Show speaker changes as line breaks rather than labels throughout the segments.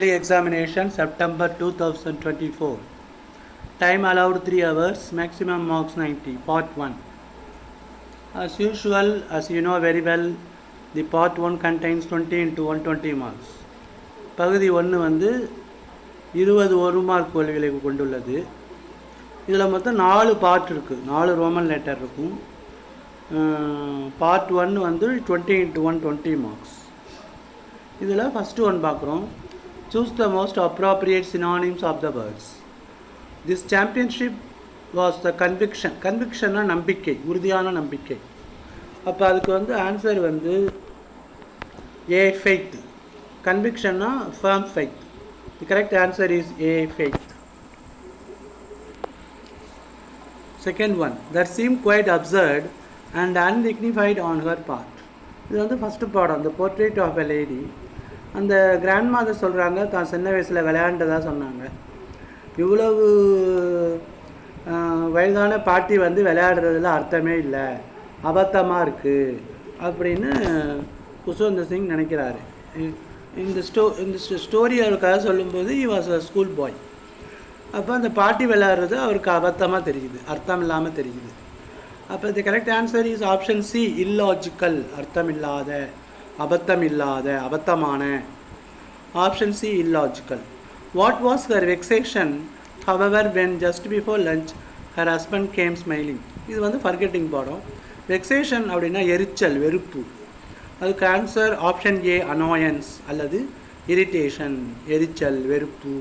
Examination September 2024. Time allowed 3 hours, maximum marks 90. Part 1. As usual, as you know very well, the part 1 contains 20 into 120 marks. பகுதி 1 வந்து 20 1 mark கேள்விகளை கொண்டுள்ளது. இதில் மொத்தம் 4 part இருக்குது, 4 Roman letter இருக்கும். பார்ட் 1 வந்து 20 into 120 marks. இதில் ஃபஸ்ட்டு ஒன் பார்க்குறோம். Choose the most appropriate synonyms of the words. This championship was the conviction. Conviction na நம்பிக்கை, உறுதியான நம்பிக்கை. அப்போ அதுக்கு வந்து ஆன்சர் வந்து A, faith. Conviction na firm faith. The correct answer is A, faith. Second one, that seemed quite absurd and undignified on her part. இது வந்து first பாடம், the portrait of a lady. அந்த கிராண்ட் மாதர் சொல்கிறாங்க, தான் சின்ன வயசில் விளையாண்டதாக சொன்னாங்க. இவ்வளவு வயதான பாட்டி வந்து விளையாடுறதுல அர்த்தமே இல்லை, அபத்தமாக இருக்குது அப்படின்னு குஷ்வந்த் சிங் நினைக்கிறாரு. இந்த ஸ்டோரி அவருக்காக சொல்லும்போது he was a ஸ்கூல் பாய். அப்போ அந்த பாட்டி விளையாடுறது அவருக்கு அபத்தமாக தெரியுது, அர்த்தம் இல்லாமல் தெரியுது. அப்போ the correct answer is option C, illogical, அர்த்தம் இல்லாத, அபத்தம் இல்லாத, அபத்தமான. Option C, illogical. What was her vexation, however, when just before lunch her husband came smiling? இது வந்து forgetting பாடம். வெக்ஸேஷன் அப்படின்னா எரிச்சல், வெறுப்பு. அதுக்கு ஆன்சர் ஆப்ஷன் ஏ, annoyance அல்லது irritation, எரிச்சல், வெறுப்பு.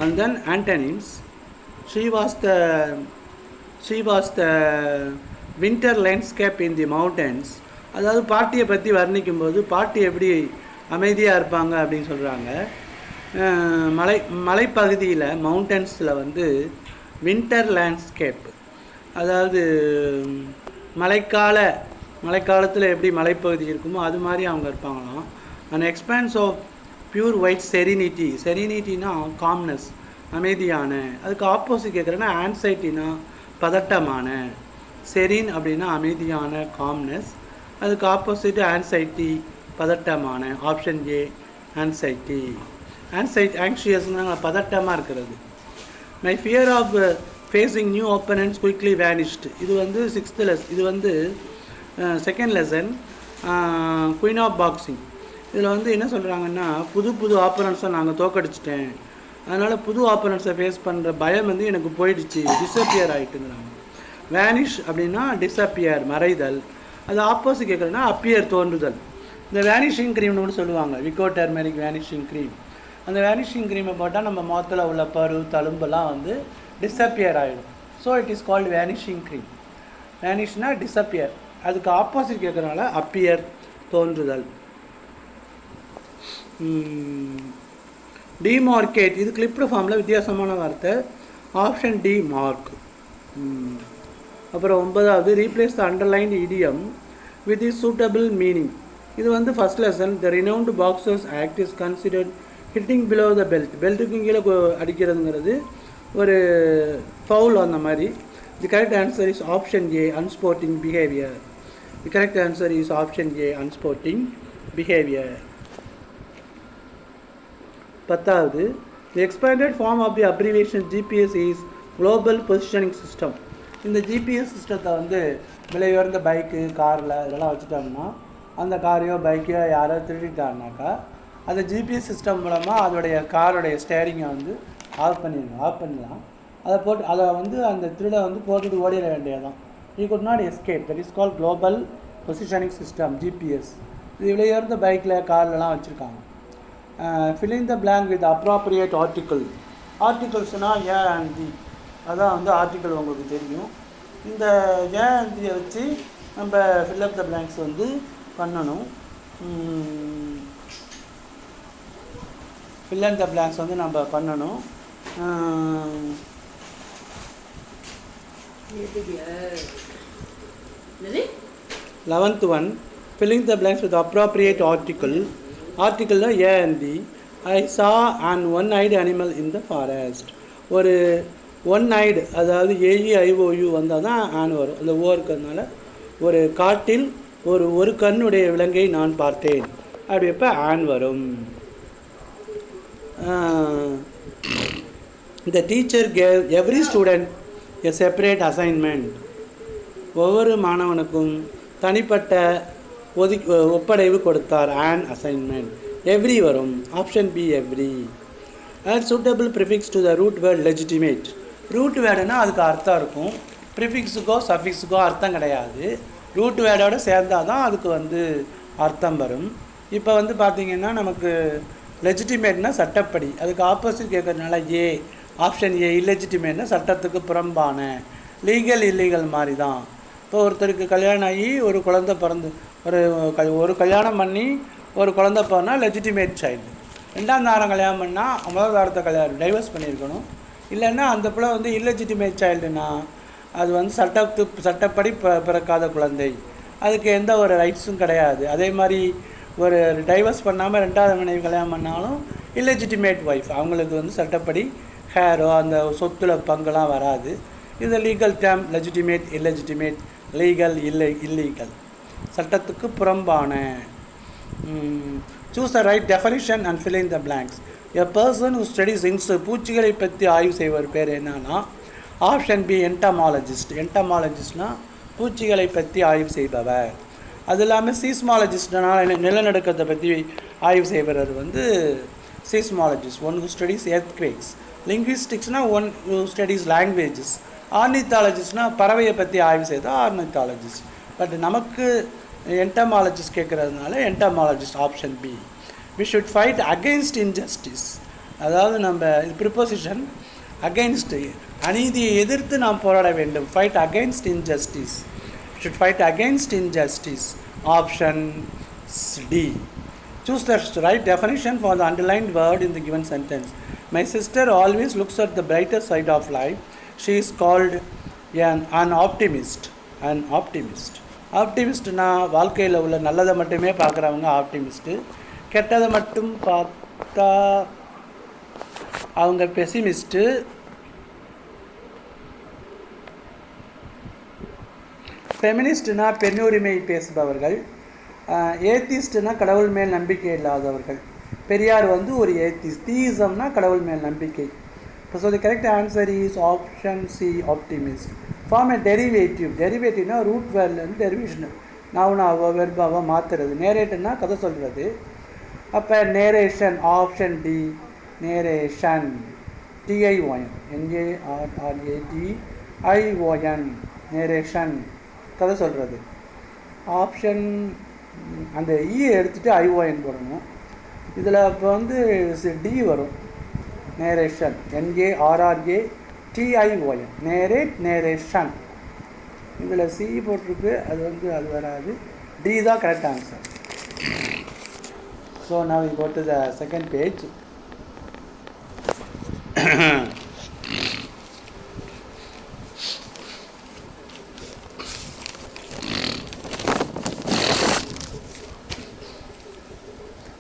And then antonyms. She was the winter landscape in the mountains. அதாவது பாட்டியை பற்றி வர்ணிக்கும்போது பாட்டி எப்படி அமைதியாக இருப்பாங்க அப்படின்னு சொல்கிறாங்க. மலைப்பகுதியில், மவுண்டன்ஸில் வந்து வின்டர் லேண்ட்ஸ்கேப், அதாவது மழைக்காலத்தில் எப்படி மலைப்பகுதி இருக்குமோ அது மாதிரி அவங்க இருப்பாங்களாம். And expanse of pure white serenity. செரினிட்டினா காம்னஸ், அமைதியான. அதுக்கு ஆப்போசிட் கேட்குறேன்னா ஆன்சைட்டினா பதட்டமான. செரின் அப்படின்னா அமைதியான, காம்னஸ். அதுக்கு ஆப்போசிட் ஆன்சைட்டி, பதட்டமான. Option A, anxiety. ஆங்ஷியஸ்னா பதட்டமாக இருக்கிறது. My fear of facing new opponents quickly vanished. இது வந்து இது வந்து second lesson, queen of boxing. இதில் வந்து என்ன சொல்கிறாங்கன்னா, புது ஆப்பனன்ட்ஸை நாங்கள் தோக்கடிச்சிட்டேன், அதனால் புது ஆப்பனன்ட்ஸை ஃபேஸ் பண்ணுற பயம் வந்து எனக்கு போயிடுச்சு, டிஸப்பியர் ஆகிட்டுங்கிறாங்க. வேனிஷ் அப்படின்னா டிஸப்பியர், மறைதல். அது ஆப்போசிட் கேட்குறேன்னா அப்பியர், தோன்றுதல். இந்த வேனிஷிங் க்ரீம்னு கூட சொல்லுவாங்க, விகோ டர்மெரிக் வேனிஷிங் க்ரீம். அந்த வேனிஷிங் க்ரீமை போட்டால் நம்ம முகத்தில் உள்ள பரு, தழும்பெல்லாம் வந்து டிஸப்பியர் ஆகிடும். So it is called vanishing cream. வேனிஷ்னா டிஸப்பியர். அதுக்கு ஆப்போசிட் கேட்குறதுனால அப்பியர், தோன்றுதல். டிமார்க்கேட், இது கிளிப்டு ஃபார்மில் வித்தியாசமான வார்த்தை. Option D, mark. அப்புறம் 9வது, replace the underlined idiom with is suitable meaning. இது வந்து first lesson, the renowned boxer's act is considered hitting below the belt. பெல்ட்டுக்கு கீழே அடிக்கிறதுங்கிறது ஒரு ஃபவுல் அந்த மாதிரி. The correct answer is option A, unsporting behaviour. The correct answer is option A, unsporting behaviour. 10வது, the expanded form of the abbreviation GPS is global positioning system. இந்த GPS சிஸ்டத்தை வந்து விலை உயர்ந்த பைக்கு, காரில் இதெல்லாம் வச்சுட்டோம்னா, அந்த காரையோ பைக்கையோ யாரோ திருடிட்டாருனாக்கா அந்த ஜிபிஎஸ் சிஸ்டம் மூலமாக அதோடைய காரோடைய ஸ்டேரிங்கை வந்து ஆஃப் பண்ணிடலாம். அதை வந்து அந்த திருடை வந்து போட்டுட்டு ஓடிட வேண்டியதான். He could not escape. That is call global positioning system, GPS. இது விலை உயர்ந்த பைக்கில், கார்லலாம் வச்சுருக்காங்க. Filling the blank with appropriate article. ஆர்டிகிள்ஸ்னால் ஏ அண்ட் தி, அதான் வந்து ஆர்டிக்கிள் உங்களுக்கு தெரியும். இந்த ஏ அண்ட் தியை வச்சு நம்ம ஃபில்லப் த பிளாங்க்ஸ் வந்து பண்ணணும். ஃபில் அண்ட் த பிளாங்க்ஸ் வந்து நம்ம பண்ணணும். 11th one, filling the blanks with appropriate article. ஆர்டிக்கிள்னா a and the. I saw and one-eyed animal in the forest. ஒரு ஒன்-ஐடு, அதாவது AEIOU வந்தால் தான் ஆன் வரும். அந்த ஓ இருக்கிறதுனால, ஒரு காட்டில் ஒரு கண்ணுடைய விலங்கை நான் பார்த்தேன் அப்படி எப்போ ஆன் வரும். The teacher gave every student a separate assignment. ஒவ்வொரு மாணவனுக்கும் தனிப்பட்ட ஒப்படைவு கொடுத்தார். an assignment. every வரும். Option B every. add suitable prefix to the root word legitimate. Root வேர்டுனா அதுக்கு அர்த்தம் இருக்கும், ப்ரிஃபிக்ஸுக்கோ சஃபிக்ஸுக்கோ அர்த்தம் கிடையாது. ரூட் வேர்டோடு சேர்ந்தால் தான் அதுக்கு வந்து அர்த்தம் வரும். இப்போ வந்து பார்த்திங்கன்னா நமக்கு லெஜிட்டிமேட்னா சட்டப்படி, அதுக்கு ஆப்போசிட் கேட்குறதுனால ஏ, ஆப்ஷன் ஏ இல்லெஜிட்டிமேட்னா சட்டத்துக்கு புறம்பான, லீகல் இல்லீகல் மாதிரி தான். இப்போ ஒருத்தருக்கு கல்யாணம் ஆகி ஒரு குழந்தை பிறந்து ஒரு கல்யாணம் பண்ணி ஒரு குழந்தை பிறந்தா லெஜிட்டிமேட் சைல்டு. ரெண்டாம் தாரம் கல்யாணம் பண்ணால் முதல் தாரத்தை கல்யாணம் டைவர்ஸ் பண்ணியிருக்கணும். இல்லைன்னா அந்த பிள்ளை வந்து இல்லெஜிட்டிமேட் சைல்டுனா அது வந்து சட்டப்படி பிறக்காத குழந்தை, அதுக்கு எந்த ஒரு ரைட்ஸும் கிடையாது. அதே மாதிரி ஒரு டைவர்ஸ் பண்ணாமல் ரெண்டாவது மனைவி கல்யாணம் பண்ணாலும் இல்லெஜிட்டிமேட் ஒய்ஃப், அவங்களுக்கு வந்து சட்டப்படி ஹேரோ அந்த சொத்துல பங்குலாம் வராது. இது legal term. Legitimate, illegitimate, legal, illegal, சட்டத்துக்கு புறம்பான. Choose the right definition and fill in the blanks. A person who studies insects, பூச்சிகளை பற்றி ஆய்வு செய்வர் பேர் என்னன்னா ஆப்ஷன் பி என்டமாலஜிஸ்ட். என்டமாலஜிஸ்ட்னால் பூச்சிகளை பற்றி ஆய்வு செய்பவர். அது இல்லாமல் சீஸ்மாலஜிஸ்ட்னால் நிலநடுக்கத்தை பற்றி ஆய்வு செய்பவர் வந்து seismologist. One who studies earthquakes. லிங்குவிஸ்டிக்ஸ்னால் ஒன் who studies languages. ஆர்னித்தாலஜிஸ்ட்னால் பறவையை பற்றி ஆய்வு செய்தால் ஆர்னித்தாலஜிஸ்ட். பட் நமக்கு என்டமாலஜிஸ்ட் கேட்குறதுனால entomologist option B. We should fight against injustice. அதாவது நம்ம ப்ரிப்போசிஷன் அகெயின்ஸ்ட், அநீதியை எதிர்த்து நாம் போராட வேண்டும். Fight against injustice. Should fight against injustice. Option D. Choose the right definition for the underlined word in the given sentence. My sister always looks at the brighter side of life. She is called an optimist. An optimist. ஆப்டிமிஸ்ட்னா வாழ்க்கையில் உள்ள நல்லதை மட்டுமே பார்க்குறவங்க ஆப்டிமிஸ்ட்டு. கெட்டதை மட்டும் பார்த்தா அவங்க பெசிமிஸ்ட்டு. ஃபெமினிஸ்ட்னா பெண்ணுரிமை பேசுபவர்கள். ஏத்திஸ்ட்னா கடவுள் மேல் நம்பிக்கை இல்லாதவர்கள். பெரியார் வந்து ஒரு ஏத்திஸ்ட். தீயிசம்னா கடவுள் மேல் நம்பிக்கை. So the correct answer is option C, optimist. Form a derivative. டெரிவேட்டிவ்னா ரூட் வேர்ட்லேருந்து டெரிவேஷன் நவுனாவோ வெர்பாவோ மாற்றுறது. நேரேட்டுன்னா கதை சொல்கிறது. அப்போ narration option D, narration. TION, NARRATION, narration, கதை சொல்கிறது. ஆப்ஷன் அந்த இயை எடுத்துகிட்டு ION போடணும். இதில் இப்போ வந்து டி வரும். Narration, NARRATION, narrate, narration. இதில் சி போட்டிருக்கு, அது வந்து அது வராது. டி தான் correct answer. So now we go to the second page.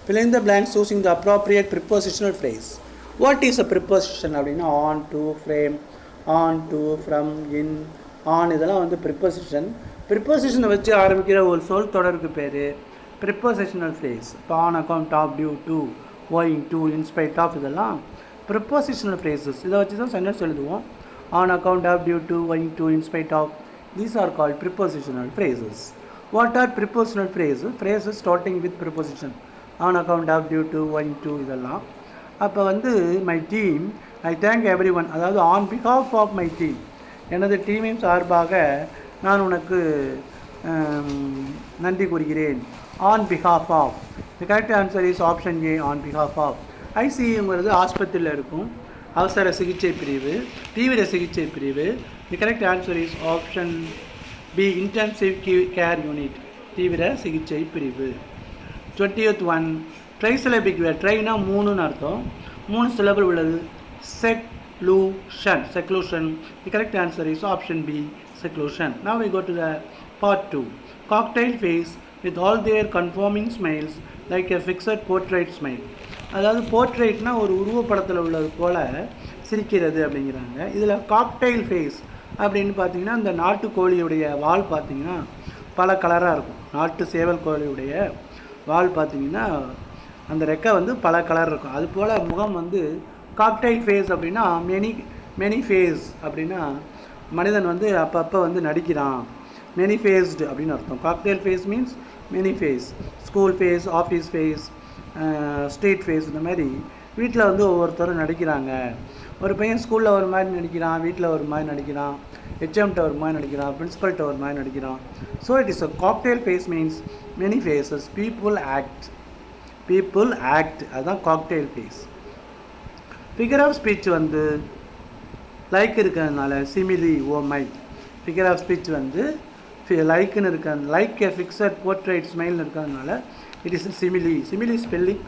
Fill in the blanks using the appropriate prepositional phrase. What is a preposition அப்படின்னா on, to, frame, on, to, from, in, on, இதெல்லாம் வந்து preposition. ப்ரிப்போசிஷனை வச்சு ஆரம்பிக்கிற ஒரு சொல் தொடருக்கு பேர் prepositional phrase. இப்போ on account of, due to, owing to, in spite of, இதெல்லாம் ப்ரிப்போசிஷனல் ஃப்ரேசஸ். இதை வச்சு தான் சென்டென்ஸ் எழுதுவோம். On account of, due to, owing to, in spite of, these are called prepositional phrases. What are prepositional phrases? Phrases starting with preposition. On account of, due to, owing to, இதெல்லாம். அப்போ வந்து my team, I thank everyone, அதாவது on behalf of my team, எனது டீமின் சார்பாக நான் உனக்கு நன்றி கூறுகிறேன். On behalf of. The correct answer is option A, on behalf of. ஐசியூங்கிறது ஆஸ்பத்திரியில் இருக்கும் அவசர சிகிச்சை பிரிவு, தீவிர சிகிச்சை பிரிவு. The correct answer is option B, intensive care unit, தீவிர சிகிச்சை பிரிவு. 20th one, ட்ரைசிலபிக் word. ட்ரைனா மூணுன்னு அர்த்தம், 3 சிலபிள் உள்ளது. Seclusion, seclusion. The correct answer is option B, seclusion. Now we go to the part 2. Cocktail face with all their conforming smiles like a fixed portrait smile. அதாவது போர்ட்ரேட்னா ஒரு உருவப்படத்தில் உள்ளது போல் சிரிக்கிறது அப்படிங்கிறாங்க. இதில் cocktail face அப்படின்னு பார்த்தீங்கன்னா இந்த நாட்டுக்கோழியுடைய வால் பார்த்தீங்கன்னா பல கலராக இருக்கும். நாட்டு சேவல் கோழியுடைய வால் பார்த்தீங்கன்னா அந்த ரெக்கை வந்து பல கலர் இருக்கும். அது போல் முகம் வந்து காக்டைல் ஃபேஸ் அப்படின்னா மெனி ஃபேஸ் அப்படின்னா மனிதன் வந்து அப்பப்போ வந்து நடிக்கிறான். மெனி ஃபேஸ்டு அப்படின்னு அர்த்தம். Cocktail face means many face. School face, office face, street face, இந்த மாதிரி வீட்டில் வந்து ஒவ்வொருத்தரும் நடிக்கிறாங்க. ஒரு பையன் ஸ்கூலில் ஒரு மாதிரி நடிக்கிறான், வீட்டில் ஒரு மாதிரி நடிக்கிறான், ஹெச்எம்கிட்ட ஒரு மாதிரி நடிக்கிறான், பிரின்ஸிபல்கிட்ட ஒரு மாதிரி நடிக்கிறான். So it is a cocktail face means many faces. People act அதுதான் cocktail face. Figure of speech வந்து லைக் இருக்கிறதுனால சிமிலி, ஓமை. ஃபிகர் ஆஃப் ஸ்பீச் வந்து லைக்குன்னு இருக்க, லைக் எ ஃபிக்ஸட் போர்ட்ரேட் ஸ்மைல்னு இருக்கிறதுனால it is simile. Simile spelling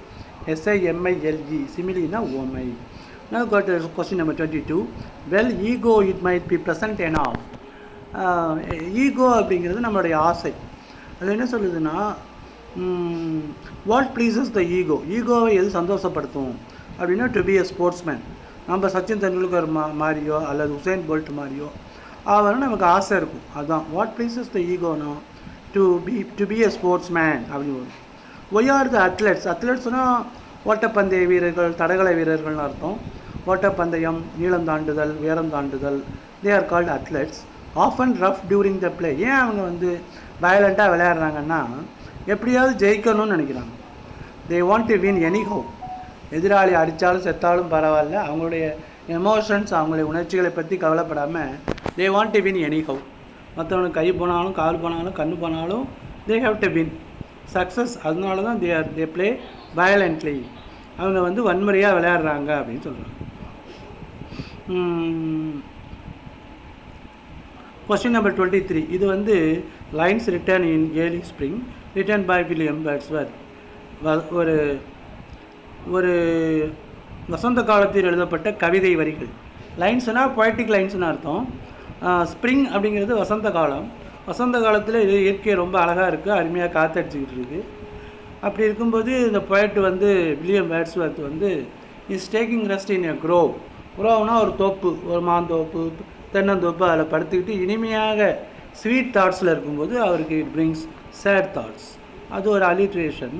SIMILE. சிமிலினா ஓமை. Now got question number 22. Well, ego it might be present enough. Ego அப்படிங்கிறது நம்மளுடைய ஆசை. அது என்ன சொல்லுதுன்னா, வாட் ப்ளீசஸ் த ஈகோவை எது சந்தோஷப்படுத்தும் அப்படின்னா, டு பி எ ஸ்போர்ட்ஸ்மேன். நம்ம சச்சின் தெண்டுல்கர் மாதிரியோ அல்லது உசேன் போல்ட் மாதிரியோ ஆகணும் நமக்கு ஆசை இருக்கும். அதுதான் வாட் ப்ளீசஸ் த ஈகோனா, டு பி எ ஸ்போர்ட்ஸ்மேன் அப்படின்னு வரும். ஒய் ஆர் த அத்லெட்ஸ்னால் ஓட்டப்பந்தய வீரர்கள், தடகள வீரர்கள்னு அர்த்தம். ஓட்டப்பந்தயம், நீளம் தாண்டுதல், உயரம் தாண்டுதல், they are called athletes. Often rough during the play. ஏன் அவங்க வந்து வயலண்ட்டாக விளையாடுறாங்கன்னா, எப்படியாவது ஜெயிக்கணும்னு நினைக்கிறாங்க. They want to win anyhow. எதிராளி அடித்தாலும் செத்தாலும் பரவாயில்ல, அவங்களுடைய எமோஷன்ஸ், அவங்களுடைய உணர்ச்சிகளை பற்றி கவலைப்படாமல் they want to win anyhow. மற்றவனுக்கு கை போனாலும், கால் போனாலும், கண்ணு போனாலும் they have to win success. அதனால தான் தே ப்ளே வயலண்ட்லி. அவங்க வந்து வன்முறையாக விளையாடுறாங்க அப்படின்னு சொல்கிறாங்க. Question number 23. இது வந்து lines written in early spring, written by William Wordsworth. ஒரு வசந்த காலத்தில் எழுதப்பட்ட கவிதை வரிகள். லைன்ஸ்னால் பொய்டிக் லைன்ஸ்னு அர்த்தம். ஸ்ப்ரிங் அப்படிங்கிறது வசந்த காலம். வசந்த காலத்தில் இது இயற்கை ரொம்ப அழகாக இருக்குது, அருமையாக காற்றடிச்சிக்கிட்டு இருக்குது. அப்படி இருக்கும்போது இந்த பொயட் வந்து வில்லியம் வேர்ட்ஸ்வர்த் வந்து இஸ் டேக்கிங் ரெஸ்ட் இன் எ குரோவ்னா ஒரு தோப்பு, ஒரு மாந்தோப்பு, தென்னந்தோப்பு, அதில் படுத்துக்கிட்டு இனிமையாக ஸ்வீட் தாட்ஸில் இருக்கும்போது அவருக்கு இட் பிரிங்ஸ் சேட் தாட்ஸ். அது ஒரு அலிட்ரேஷன்.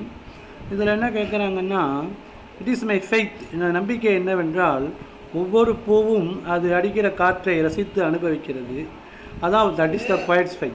இதில் என்ன கேட்குறாங்கன்னா, இட் இஸ் மை ஃபெய்த். இந்த நம்பிக்கை என்னவென்றால், ஒவ்வொரு பூவும் அது அடிக்கிற காற்றை ரசித்து அனுபவிக்கிறது. அதான் that is the poets faith.